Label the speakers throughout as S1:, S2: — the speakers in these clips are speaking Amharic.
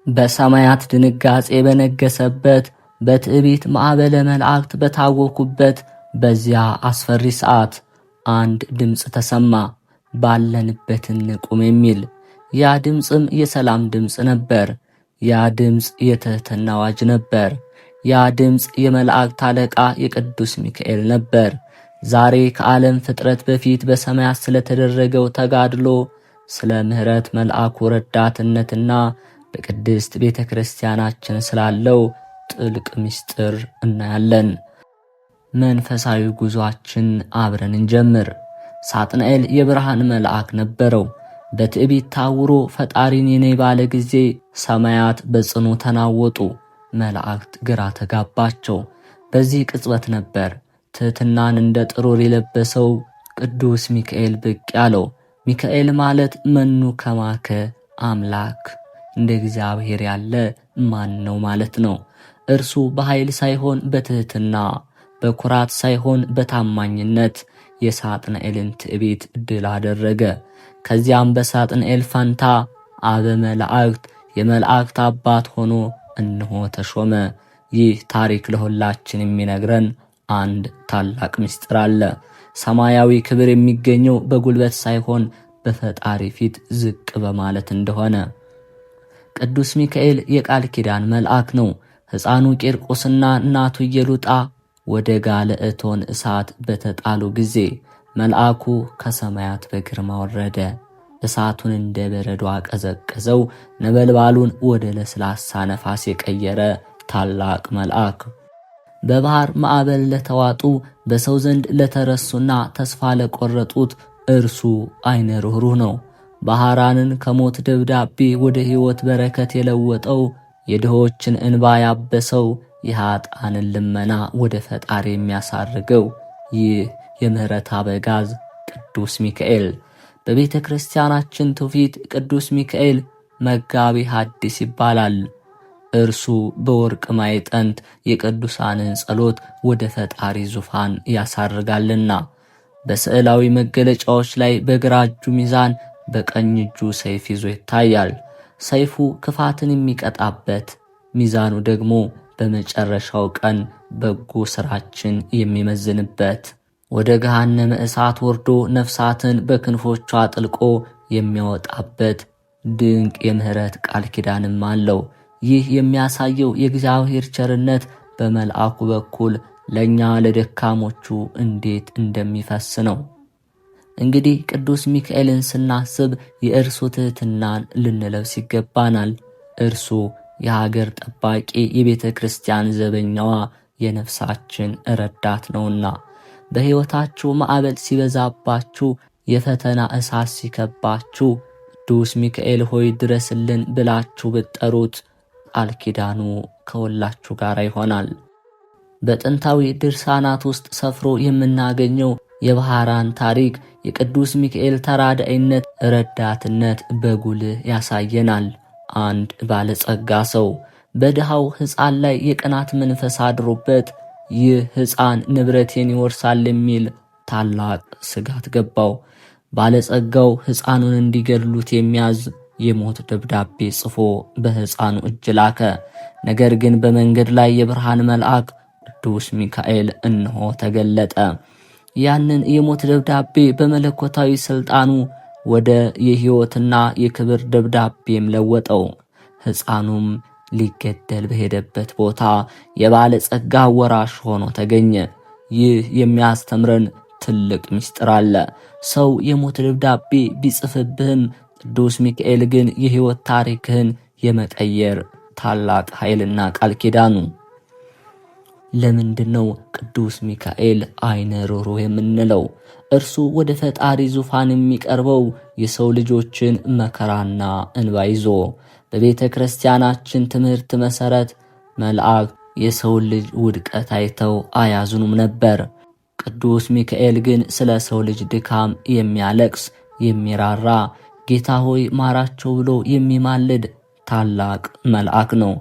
S1: በሰማያት ድንጋጼ በነገሰበት በትዕቢት ማዕበለ መላእክት በታወኩበት በዚያ አስፈሪ ሰዓት አንድ ድምፅ ተሰማ፣ ባለንበት እንቁም የሚል። ያ ድምፅም የሰላም ድምፅ ነበር። ያ ድምፅ የትሕትና አዋጅ ነበር። ያ ድምፅ የመላእክት አለቃ የቅዱስ ሚካኤል ነበር። ዛሬ ከዓለም ፍጥረት በፊት በሰማያት ስለተደረገው ተጋድሎ፣ ስለ ምሕረት መልአኩ ረዳትነትና በቅድስት ቤተ ክርስቲያናችን ስላለው ጥልቅ ምስጢር እናያለን። መንፈሳዊ ጉዞአችን አብረን እንጀምር። ሳጥናኤል የብርሃን መልአክ ነበረው። በትዕቢት ታውሮ ፈጣሪን የኔ ባለ ጊዜ ሰማያት በጽኑ ተናወጡ፣ መላእክት ግራ ተጋባቸው። በዚህ ቅጽበት ነበር ትሕትናን እንደ ጥሩር የለበሰው ቅዱስ ሚካኤል ብቅ ያለው። ሚካኤል ማለት መኑ ከማከ አምላክ፣ እንደ እግዚአብሔር ያለ ማን ነው ማለት ነው። እርሱ በኃይል ሳይሆን በትሕትና፣ በኩራት ሳይሆን በታማኝነት የሳጥናኤልን ትዕቢት ድል አደረገ። ከዚያም በሳጥናኤል ፋንታ አበ መላእክት የመላእክት አባት ሆኖ እንሆ ተሾመ። ይህ ታሪክ ለሁላችን የሚነግረን አንድ ታላቅ ምስጢር አለ። ሰማያዊ ክብር የሚገኘው በጉልበት ሳይሆን በፈጣሪ ፊት ዝቅ በማለት እንደሆነ። ቅዱስ ሚካኤል የቃል ኪዳን መልአክ ነው። ሕፃኑ ቂርቆስና እናቱ ኢየሉጣ ወደ ጋለ እቶን እሳት በተጣሉ ጊዜ መልአኩ ከሰማያት በግርማ ወረደ። እሳቱን እንደ በረዶ አቀዘቀዘው፣ ነበልባሉን ወደ ለስላሳ ነፋስ የቀየረ ታላቅ መልአክ። በባህር ማዕበል ለተዋጡ፣ በሰው ዘንድ ለተረሱና ተስፋ ለቆረጡት እርሱ አይነ ርኅሩህ ነው። ባህራንን ከሞት ደብዳቤ ወደ ሕይወት በረከት የለወጠው፣ የድሆችን እንባ ያበሰው፣ የኃጥአንን ልመና ወደ ፈጣሪ የሚያሳርገው ይህ የምሕረት አበጋዝ ቅዱስ ሚካኤል። በቤተ ክርስቲያናችን ትውፊት ቅዱስ ሚካኤል መጋቢ ሐዲስ ይባላል። እርሱ በወርቅ ማዕጠንት የቅዱሳንን ጸሎት ወደ ፈጣሪ ዙፋን ያሳርጋልና። በስዕላዊ መገለጫዎች ላይ በግራ እጁ ሚዛን፣ በቀኝ እጁ ሰይፍ ይዞ ይታያል። ሰይፉ ክፋትን የሚቀጣበት፣ ሚዛኑ ደግሞ በመጨረሻው ቀን በጎ ሥራችን የሚመዝንበት፣ ወደ ገሃነመ እሳት ወርዶ ነፍሳትን በክንፎቹ አጥልቆ የሚያወጣበት ድንቅ የምሕረት ቃል ኪዳንም አለው። ይህ የሚያሳየው የእግዚአብሔር ቸርነት በመልአኩ በኩል ለእኛ ለደካሞቹ እንዴት እንደሚፈስ ነው። እንግዲህ ቅዱስ ሚካኤልን ስናስብ የእርሱ ትሕትናን ልንለብስ ይገባናል። እርሱ የሀገር ጠባቂ፣ የቤተ ክርስቲያን ዘበኛዋ፣ የነፍሳችን ረዳት ነውና። በሕይወታችሁ ማዕበል ሲበዛባችሁ፣ የፈተና እሳት ሲከባችሁ ቅዱስ ሚካኤል ሆይ ድረስልን ብላችሁ ብትጠሩት ቃል ኪዳኑ ከሁላችሁ ጋር ይሆናል። በጥንታዊ ድርሳናት ውስጥ ሰፍሮ የምናገኘው የባህራን ታሪክ የቅዱስ ሚካኤል ተራዳኢነት፣ ረዳትነት በጉልህ ያሳየናል። አንድ ባለጸጋ ሰው በድሃው ሕፃን ላይ የቅናት መንፈስ አድሮበት ይህ ሕፃን ንብረቴን ይወርሳል የሚል ታላቅ ስጋት ገባው። ባለጸጋው ሕፃኑን እንዲገድሉት የሚያዝ የሞት ደብዳቤ ጽፎ በሕፃኑ እጅ ላከ። ነገር ግን በመንገድ ላይ የብርሃን መልአክ ቅዱስ ሚካኤል እንሆ ተገለጠ። ያንን የሞት ደብዳቤ በመለኮታዊ ሥልጣኑ ወደ የሕይወትና የክብር ደብዳቤም ለወጠው። ሕፃኑም ሊገደል በሄደበት ቦታ የባለጸጋ ወራሽ ሆኖ ተገኘ። ይህ የሚያስተምረን ትልቅ ምስጢር አለ። ሰው የሞት ደብዳቤ ቢጽፍብህም ቅዱስ ሚካኤል ግን የሕይወት ታሪክህን የመቀየር ታላቅ ኃይልና ቃል ኪዳኑ። ለምንድነው ቅዱስ ሚካኤል አይነ ርኅሩህ የምንለው? እርሱ ወደ ፈጣሪ ዙፋን የሚቀርበው የሰው ልጆችን መከራና እንባ ይዞ። በቤተ ክርስቲያናችን ትምህርት መሠረት መላእክት የሰው ልጅ ውድቀት አይተው አያዝኑም ነበር። ቅዱስ ሚካኤል ግን ስለ ሰው ልጅ ድካም የሚያለቅስ የሚራራ፣ ጌታ ሆይ ማራቸው ብሎ የሚማልድ ታላቅ መልአክ ነው።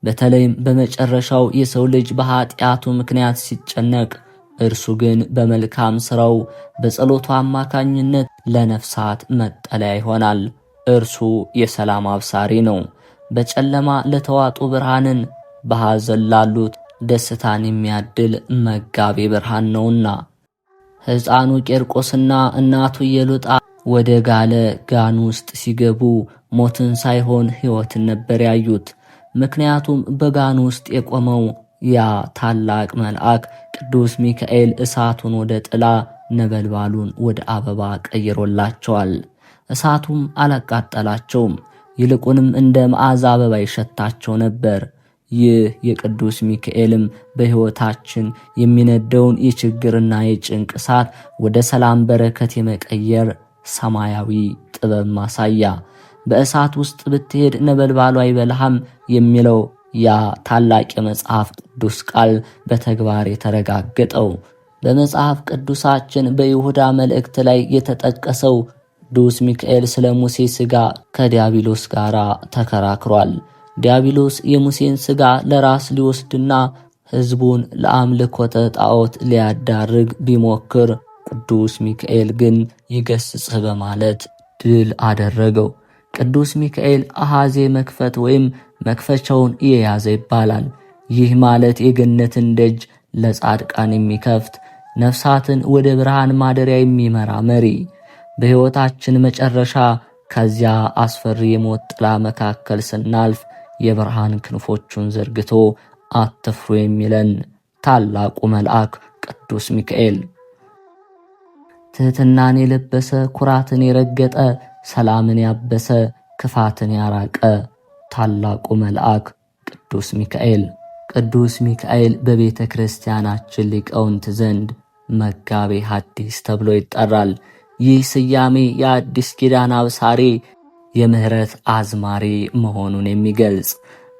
S1: በተለይም በመጨረሻው የሰው ልጅ በኃጢአቱ ምክንያት ሲጨነቅ፣ እርሱ ግን በመልካም ሥራው በጸሎቱ አማካኝነት ለነፍሳት መጠለያ ይሆናል። እርሱ የሰላም አብሳሪ ነው። በጨለማ ለተዋጡ ብርሃንን፣ በሐዘን ላሉት ደስታን የሚያድል መጋቤ ብርሃን ነውና። ሕፃኑ ቄርቆስና እናቱ ኢየሉጣ ወደ ጋለ ጋን ውስጥ ሲገቡ ሞትን ሳይሆን ሕይወትን ነበር ያዩት። ምክንያቱም በጋኑ ውስጥ የቆመው ያ ታላቅ መልአክ ቅዱስ ሚካኤል እሳቱን ወደ ጥላ፣ ነበልባሉን ወደ አበባ ቀይሮላቸዋል። እሳቱም አላቃጠላቸውም፣ ይልቁንም እንደ መዓዛ አበባ ይሸታቸው ነበር። ይህ የቅዱስ ሚካኤልም በሕይወታችን የሚነደውን የችግርና የጭንቅ እሳት ወደ ሰላም በረከት የመቀየር ሰማያዊ ጥበብ ማሳያ። በእሳት ውስጥ ብትሄድ ነበልባሉ አይበልሃም የሚለው ያ ታላቅ የመጽሐፍ ቅዱስ ቃል በተግባር የተረጋገጠው በመጽሐፍ ቅዱሳችን በይሁዳ መልእክት ላይ የተጠቀሰው ቅዱስ ሚካኤል ስለ ሙሴ ሥጋ ከዲያብሎስ ጋር ተከራክሯል። ዲያብሎስ የሙሴን ሥጋ ለራስ ሊወስድና ሕዝቡን ለአምልኮተ ጣዖት ሊያዳርግ ቢሞክር ቅዱስ ሚካኤል ግን ይገስጽህ በማለት ድል አደረገው። ቅዱስ ሚካኤል አሃዜ መክፈት ወይም መክፈቻውን የያዘ ይባላል። ይህ ማለት የገነትን ደጅ ለጻድቃን የሚከፍት፣ ነፍሳትን ወደ ብርሃን ማደሪያ የሚመራ መሪ፣ በሕይወታችን መጨረሻ ከዚያ አስፈሪ የሞት ጥላ መካከል ስናልፍ የብርሃን ክንፎቹን ዘርግቶ አትፍሩ የሚለን ታላቁ መልአክ ቅዱስ ሚካኤል። ትሕትናን የለበሰ፣ ኩራትን የረገጠ፣ ሰላምን ያበሰ፣ ክፋትን ያራቀ ታላቁ መልአክ ቅዱስ ሚካኤል። ቅዱስ ሚካኤል በቤተ ክርስቲያናችን ሊቃውንት ዘንድ መጋቤ ሐዲስ ተብሎ ይጠራል። ይህ ስያሜ የአዲስ ኪዳን አብሳሪ፣ የምህረት አዝማሪ መሆኑን የሚገልጽ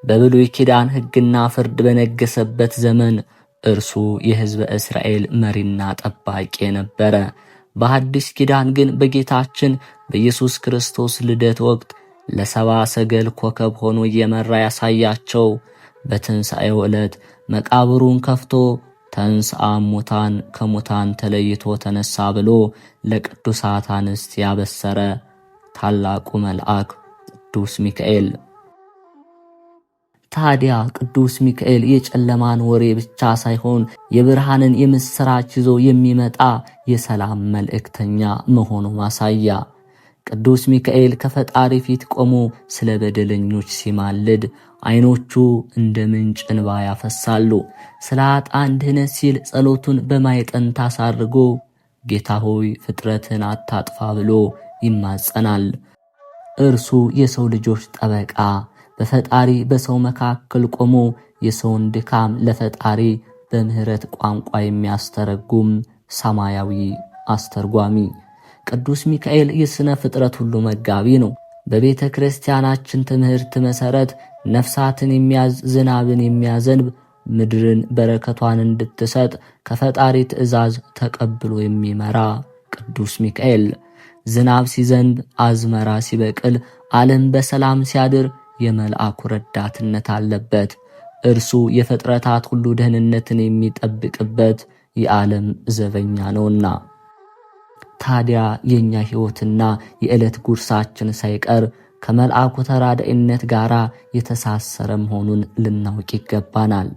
S1: በብሉይ ኪዳን ሕግና ፍርድ በነገሰበት ዘመን እርሱ የሕዝበ እስራኤል መሪና ጠባቂ ነበረ። በአዲስ ኪዳን ግን በጌታችን በኢየሱስ ክርስቶስ ልደት ወቅት ለሰባ ሰገል ኮከብ ሆኖ እየመራ ያሳያቸው፣ በትንሣኤው ዕለት መቃብሩን ከፍቶ ተንሥአ እሙታን ከሙታን ተለይቶ ተነሳ ብሎ ለቅዱሳት አንስት ያበሰረ ታላቁ መልአክ ቅዱስ ሚካኤል። ታዲያ ቅዱስ ሚካኤል የጨለማን ወሬ ብቻ ሳይሆን የብርሃንን የምሥራች ይዞ የሚመጣ የሰላም መልእክተኛ መሆኑ ማሳያ። ቅዱስ ሚካኤል ከፈጣሪ ፊት ቆሞ ስለ በደለኞች ሲማልድ ዓይኖቹ እንደ ምንጭ እንባ ያፈሳሉ። ስለ ኃጥአን ድኅነት ሲል ጸሎቱን በማዕጠንት አሳርጎ ጌታ ሆይ ፍጥረትን አታጥፋ ብሎ ይማጸናል። እርሱ የሰው ልጆች ጠበቃ፣ በፈጣሪ በሰው መካከል ቆሞ የሰውን ድካም ለፈጣሪ በምሕረት ቋንቋ የሚያስተረጉም ሰማያዊ አስተርጓሚ። ቅዱስ ሚካኤል የሥነ ፍጥረት ሁሉ መጋቢ ነው። በቤተ ክርስቲያናችን ትምህርት መሠረት ነፍሳትን የሚያዝ፣ ዝናብን የሚያዘንብ፣ ምድርን በረከቷን እንድትሰጥ ከፈጣሪ ትእዛዝ ተቀብሎ የሚመራ ቅዱስ ሚካኤል። ዝናብ ሲዘንብ፣ አዝመራ ሲበቅል፣ ዓለም በሰላም ሲያድር የመልአኩ ረዳትነት አለበት። እርሱ የፍጥረታት ሁሉ ደህንነትን የሚጠብቅበት የዓለም ዘበኛ ነውና። ታዲያ የኛ ሕይወትና የዕለት ጉርሳችን ሳይቀር ከመልአኩ ተራዳኢነት ጋር የተሳሰረ መሆኑን ልናውቅ ይገባናል።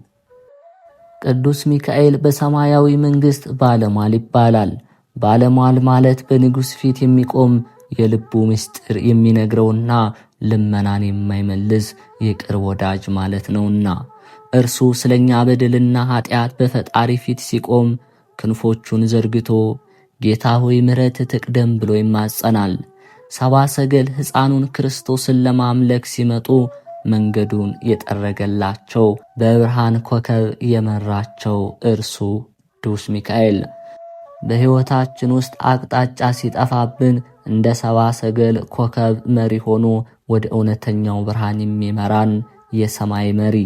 S1: ቅዱስ ሚካኤል በሰማያዊ መንግሥት ባለሟል ይባላል። ባለሟል ማለት በንጉሥ ፊት የሚቆም የልቡ ምስጢር የሚነግረውና ልመናን የማይመልስ የቅርብ ወዳጅ ማለት ነውና እርሱ ስለኛ በደልና ኃጢአት በፈጣሪ ፊት ሲቆም ክንፎቹን ዘርግቶ ጌታ ሆይ ምሕረት ትቅደም ብሎ ይማጸናል። ሰባ ሰገል ሕፃኑን ክርስቶስን ለማምለክ ሲመጡ መንገዱን የጠረገላቸው በብርሃን ኮከብ የመራቸው እርሱ ቅዱስ ሚካኤል። በሕይወታችን ውስጥ አቅጣጫ ሲጠፋብን እንደ ሰባ ሰገል ኮከብ መሪ ሆኖ ወደ እውነተኛው ብርሃን የሚመራን የሰማይ መሪ።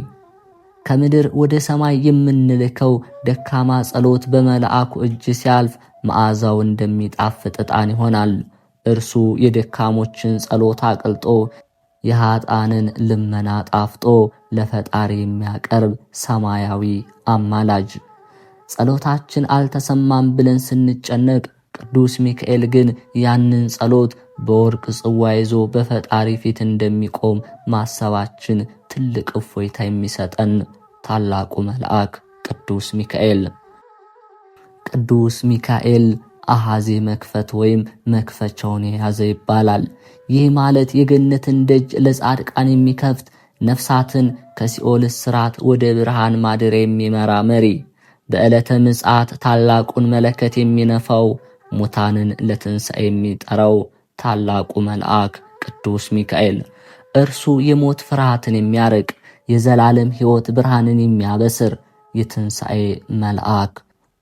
S1: ከምድር ወደ ሰማይ የምንልከው ደካማ ጸሎት በመልአኩ እጅ ሲያልፍ መዓዛው እንደሚጣፍጥ ዕጣን ይሆናል። እርሱ የደካሞችን ጸሎት አቅልጦ የኃጥአንን ልመና ጣፍጦ ለፈጣሪ የሚያቀርብ ሰማያዊ አማላጅ። ጸሎታችን አልተሰማም ብለን ስንጨነቅ ቅዱስ ሚካኤል ግን ያንን ጸሎት በወርቅ ጽዋ ይዞ በፈጣሪ ፊት እንደሚቆም ማሰባችን ትልቅ እፎይታ የሚሰጠን ታላቁ መልአክ ቅዱስ ሚካኤል። ቅዱስ ሚካኤል አሃዜ መክፈት ወይም መክፈቻውን የያዘ ይባላል። ይህ ማለት የገነትን ደጅ ለጻድቃን የሚከፍት፣ ነፍሳትን ከሲኦል እስራት ወደ ብርሃን ማደሪያ የሚመራ መሪ፣ በዕለተ ምጽአት ታላቁን መለከት የሚነፋው፣ ሙታንን ለትንሣኤ የሚጠራው ታላቁ መልአክ ቅዱስ ሚካኤል። እርሱ የሞት ፍርሃትን የሚያርቅ፣ የዘላለም ሕይወት ብርሃንን የሚያበስር የትንሣኤ መልአክ።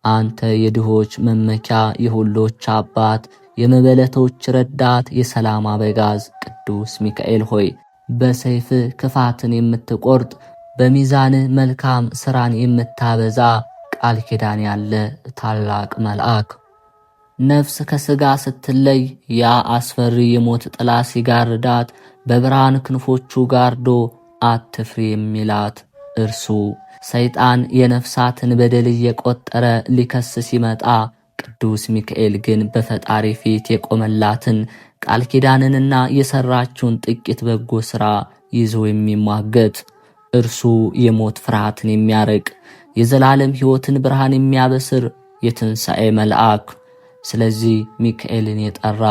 S1: አንተ የድሆች መመኪያ፣ የሁሎች አባት፣ የመበለቶች ረዳት፣ የሰላም አበጋዝ ቅዱስ ሚካኤል ሆይ በሰይፍ ክፋትን የምትቆርጥ፣ በሚዛንህ መልካም ሥራን የምታበዛ ቃል ኪዳን ያለ ታላቅ መልአክ። ነፍስ ከሥጋ ስትለይ ያ አስፈሪ የሞት ጥላ ሲጋርዳት በብርሃን ክንፎቹ ጋርዶ አትፍሪ የሚላት እርሱ፣ ሰይጣን የነፍሳትን በደል እየቆጠረ ሊከስ ሲመጣ ቅዱስ ሚካኤል ግን በፈጣሪ ፊት የቆመላትን ቃል ኪዳንንና የሠራችውን ጥቂት በጎ ሥራ ይዞ የሚሟገት እርሱ የሞት ፍርሃትን የሚያርቅ፣ የዘላለም ሕይወትን ብርሃን የሚያበስር የትንሣኤ መልአክ። ስለዚህ ሚካኤልን የጠራ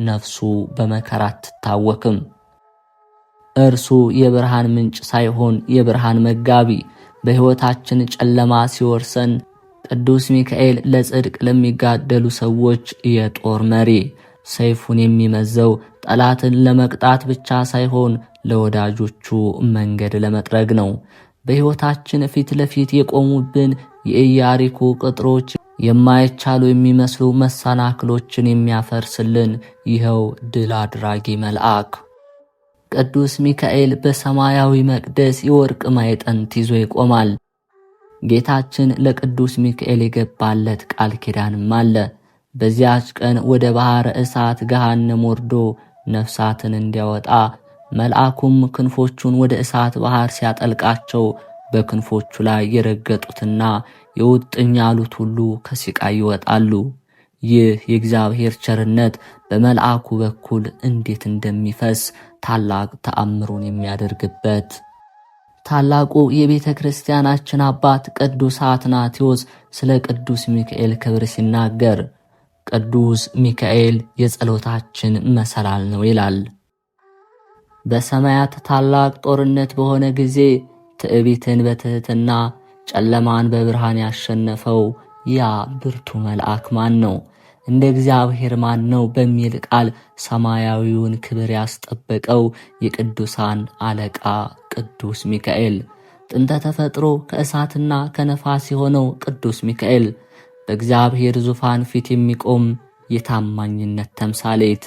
S1: ነፍሱ በመከራ አትታወክም። እርሱ የብርሃን ምንጭ ሳይሆን የብርሃን መጋቢ፣ በሕይወታችን ጨለማ ሲወርሰን ቅዱስ ሚካኤል ለጽድቅ ለሚጋደሉ ሰዎች የጦር መሪ፣ ሰይፉን የሚመዘው ጠላትን ለመቅጣት ብቻ ሳይሆን ለወዳጆቹ መንገድ ለመጥረግ ነው። በሕይወታችን ፊት ለፊት የቆሙብን የኢያሪኮ ቅጥሮች የማይቻሉ የሚመስሉ መሰናክሎችን የሚያፈርስልን ይኸው ድል አድራጊ መልአክ ቅዱስ ሚካኤል በሰማያዊ መቅደስ የወርቅ ማዕጠንት ይዞ ይቆማል። ጌታችን ለቅዱስ ሚካኤል የገባለት ቃል ኪዳንም አለ። በዚያች ቀን ወደ ባሕረ እሳት ገሃነም ወርዶ ነፍሳትን እንዲያወጣ፣ መልአኩም ክንፎቹን ወደ እሳት ባሕር ሲያጠልቃቸው በክንፎቹ ላይ የረገጡትና የውጥኝ ያሉት ሁሉ ከሲቃይ ይወጣሉ። ይህ የእግዚአብሔር ቸርነት በመልአኩ በኩል እንዴት እንደሚፈስ ታላቅ ተአምሩን የሚያደርግበት። ታላቁ የቤተ ክርስቲያናችን አባት ቅዱስ አትናቴዎስ ስለ ቅዱስ ሚካኤል ክብር ሲናገር ቅዱስ ሚካኤል የጸሎታችን መሰላል ነው ይላል። በሰማያት ታላቅ ጦርነት በሆነ ጊዜ ትዕቢትን በትሕትና ጨለማን በብርሃን ያሸነፈው ያ ብርቱ መልአክ ማን ነው? እንደ እግዚአብሔር ማን ነው? በሚል ቃል ሰማያዊውን ክብር ያስጠበቀው የቅዱሳን አለቃ ቅዱስ ሚካኤል፣ ጥንተ ተፈጥሮ ከእሳትና ከነፋስ የሆነው ቅዱስ ሚካኤል፣ በእግዚአብሔር ዙፋን ፊት የሚቆም የታማኝነት ተምሳሌት፣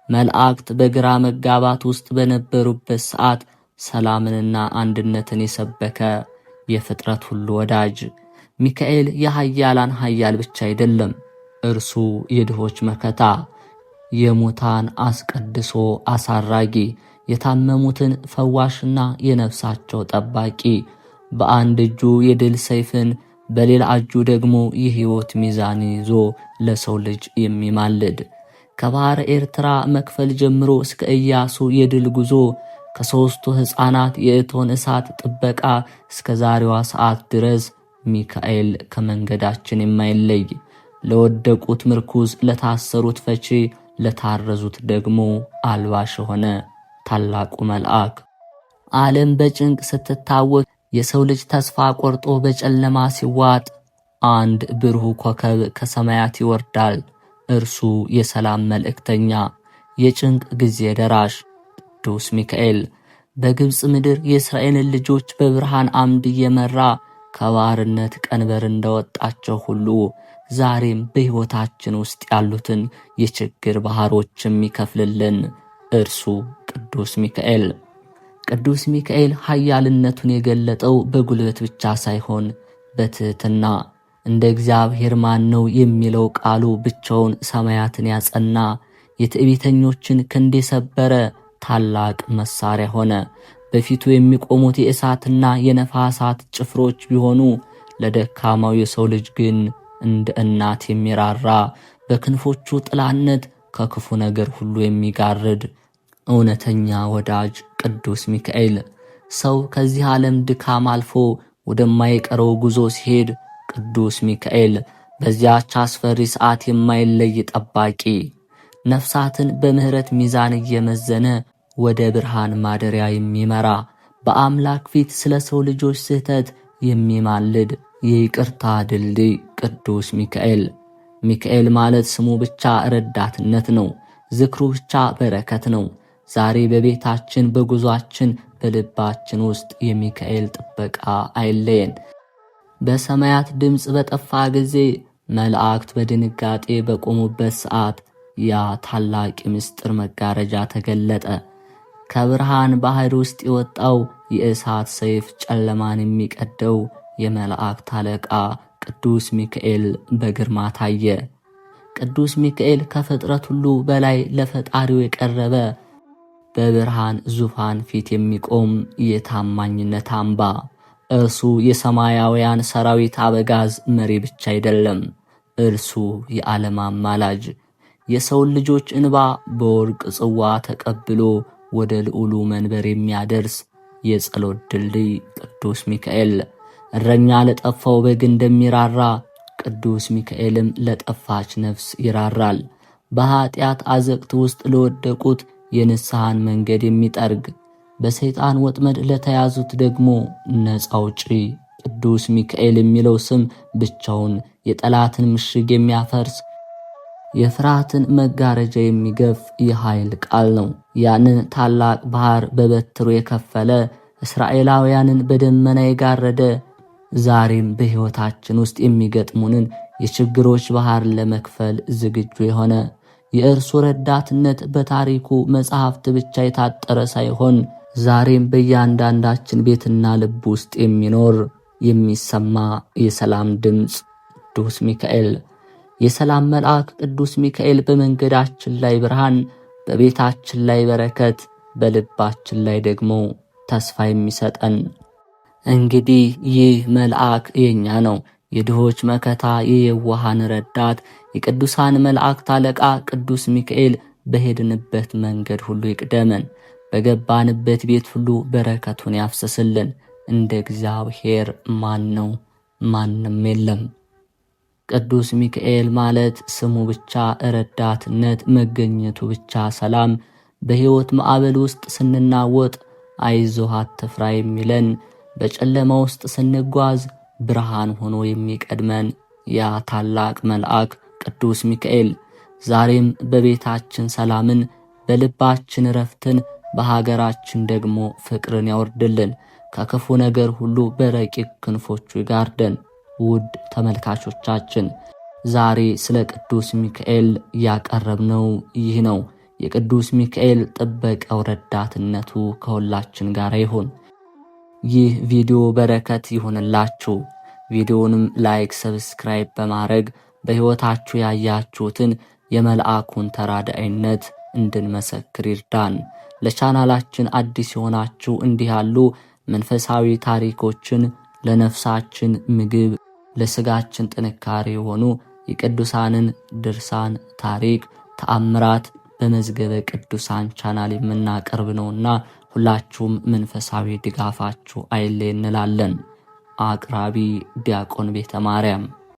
S1: መላእክት በግራ መጋባት ውስጥ በነበሩበት ሰዓት ሰላምንና አንድነትን የሰበከ የፍጥረት ሁሉ ወዳጅ ሚካኤል የኃያላን ኃያል ብቻ አይደለም። እርሱ የድሆች መከታ፣ የሙታን አስቀድሶ አሳራጊ፣ የታመሙትን ፈዋሽና የነፍሳቸው ጠባቂ፣ በአንድ እጁ የድል ሰይፍን በሌላ እጁ ደግሞ የሕይወት ሚዛን ይዞ ለሰው ልጅ የሚማልድ፣ ከባሕረ ኤርትራ መክፈል ጀምሮ እስከ ኢያሱ የድል ጉዞ፣ ከሦስቱ ሕፃናት የእቶን እሳት ጥበቃ እስከ ዛሬዋ ሰዓት ድረስ ሚካኤል ከመንገዳችን የማይለይ፣ ለወደቁት ምርኩዝ፣ ለታሰሩት ፈቺ፣ ለታረዙት ደግሞ አልባሽ ሆነ ታላቁ መልአክ። ዓለም በጭንቅ ስትታወቅ፣ የሰው ልጅ ተስፋ ቆርጦ በጨለማ ሲዋጥ፣ አንድ ብሩህ ኮከብ ከሰማያት ይወርዳል። እርሱ የሰላም መልእክተኛ፣ የጭንቅ ጊዜ ደራሽ ቅዱስ ሚካኤል። በግብፅ ምድር የእስራኤልን ልጆች በብርሃን አምድ እየመራ ከባርነት ቀንበር እንደወጣቸው ሁሉ ዛሬም በሕይወታችን ውስጥ ያሉትን የችግር ባሕሮችም ይከፍልልን እርሱ ቅዱስ ሚካኤል። ቅዱስ ሚካኤል ኃያልነቱን የገለጠው በጉልበት ብቻ ሳይሆን በትሕትና፣ እንደ እግዚአብሔር ማን ነው የሚለው ቃሉ ብቻውን ሰማያትን ያጸና፣ የትዕቢተኞችን ክንድ የሰበረ ታላቅ መሳሪያ ሆነ። በፊቱ የሚቆሙት የእሳትና የነፋሳት ጭፍሮች ቢሆኑ፣ ለደካማው የሰው ልጅ ግን እንደ እናት የሚራራ በክንፎቹ ጥላነት ከክፉ ነገር ሁሉ የሚጋርድ እውነተኛ ወዳጅ ቅዱስ ሚካኤል። ሰው ከዚህ ዓለም ድካም አልፎ ወደማይቀረው ጉዞ ሲሄድ ቅዱስ ሚካኤል በዚያች አስፈሪ ሰዓት የማይለይ ጠባቂ፣ ነፍሳትን በምሕረት ሚዛን እየመዘነ ወደ ብርሃን ማደሪያ የሚመራ፣ በአምላክ ፊት ስለ ሰው ልጆች ስህተት የሚማልድ የይቅርታ ድልድይ ቅዱስ ሚካኤል። ሚካኤል ማለት ስሙ ብቻ ረዳትነት ነው። ዝክሩ ብቻ በረከት ነው። ዛሬ በቤታችን፣ በጉዟችን፣ በልባችን ውስጥ የሚካኤል ጥበቃ አይለየን። በሰማያት ድምፅ በጠፋ ጊዜ መላእክት በድንጋጤ በቆሙበት ሰዓት ያ ታላቅ ምስጢር መጋረጃ ተገለጠ። ከብርሃን ባህር ውስጥ የወጣው የእሳት ሰይፍ ጨለማን የሚቀደው የመላእክት አለቃ ቅዱስ ሚካኤል በግርማ ታየ። ቅዱስ ሚካኤል ከፍጥረት ሁሉ በላይ ለፈጣሪው የቀረበ በብርሃን ዙፋን ፊት የሚቆም የታማኝነት አምባ። እርሱ የሰማያውያን ሰራዊት አበጋዝ መሪ ብቻ አይደለም። እርሱ የዓለም አማላጅ፣ የሰውን ልጆች እንባ በወርቅ ጽዋ ተቀብሎ ወደ ልዑሉ መንበር የሚያደርስ የጸሎት ድልድይ ቅዱስ ሚካኤል። እረኛ ለጠፋው በግ እንደሚራራ ቅዱስ ሚካኤልም ለጠፋች ነፍስ ይራራል። በኃጢአት አዘቅት ውስጥ ለወደቁት የንስሐን መንገድ የሚጠርግ፣ በሰይጣን ወጥመድ ለተያዙት ደግሞ ነፃ አውጪ ቅዱስ ሚካኤል የሚለው ስም ብቻውን የጠላትን ምሽግ የሚያፈርስ፣ የፍርሃትን መጋረጃ የሚገፍ የኃይል ቃል ነው። ያንን ታላቅ ባህር በበትሩ የከፈለ፣ እስራኤላውያንን በደመና የጋረደ፣ ዛሬም በሕይወታችን ውስጥ የሚገጥሙንን የችግሮች ባህር ለመክፈል ዝግጁ የሆነ፣ የእርሱ ረዳትነት በታሪኩ መጽሐፍት ብቻ የታጠረ ሳይሆን ዛሬም በእያንዳንዳችን ቤትና ልብ ውስጥ የሚኖር የሚሰማ የሰላም ድምፅ ቅዱስ ሚካኤል። የሰላም መልአክ ቅዱስ ሚካኤል በመንገዳችን ላይ ብርሃን፣ በቤታችን ላይ በረከት፣ በልባችን ላይ ደግሞ ተስፋ የሚሰጠን። እንግዲህ ይህ መልአክ የኛ ነው። የድሆች መከታ፣ የየዋሃን ረዳት፣ የቅዱሳን መላእክት አለቃ ቅዱስ ሚካኤል በሄድንበት መንገድ ሁሉ ይቅደመን። በገባንበት ቤት ሁሉ በረከቱን ያፍስስልን። እንደ እግዚአብሔር ማን ነው? ማንም የለም። ቅዱስ ሚካኤል ማለት ስሙ ብቻ ረዳትነት፣ መገኘቱ ብቻ ሰላም፣ በሕይወት ማዕበል ውስጥ ስንናወጥ አይዞህ አትፍራ የሚለን፣ በጨለማ ውስጥ ስንጓዝ ብርሃን ሆኖ የሚቀድመን ያ ታላቅ መልአክ ቅዱስ ሚካኤል ዛሬም በቤታችን ሰላምን፣ በልባችን ረፍትን፣ በሀገራችን ደግሞ ፍቅርን ያወርድልን። ከክፉ ነገር ሁሉ በረቂቅ ክንፎቹ ይጋርደን። ውድ ተመልካቾቻችን ዛሬ ስለ ቅዱስ ሚካኤል ያቀረብነው ይህ ነው። የቅዱስ ሚካኤል ጥበቃው ረዳትነቱ ከሁላችን ጋር ይሁን። ይህ ቪዲዮ በረከት ይሁንላችሁ። ቪዲዮውንም ላይክ፣ ሰብስክራይብ በማድረግ በሕይወታችሁ ያያችሁትን የመልአኩን ተራዳኢነት እንድንመሰክር ይርዳን። ለቻናላችን አዲስ የሆናችሁ እንዲህ ያሉ መንፈሳዊ ታሪኮችን ለነፍሳችን ምግብ ለስጋችን ጥንካሬ የሆኑ የቅዱሳንን ድርሳን፣ ታሪክ፣ ተአምራት በመዝገበ ቅዱሳን ቻናል የምናቀርብ ነውና ሁላችሁም መንፈሳዊ ድጋፋችሁ አይለይ እንላለን። አቅራቢ ዲያቆን ቤተ ማርያም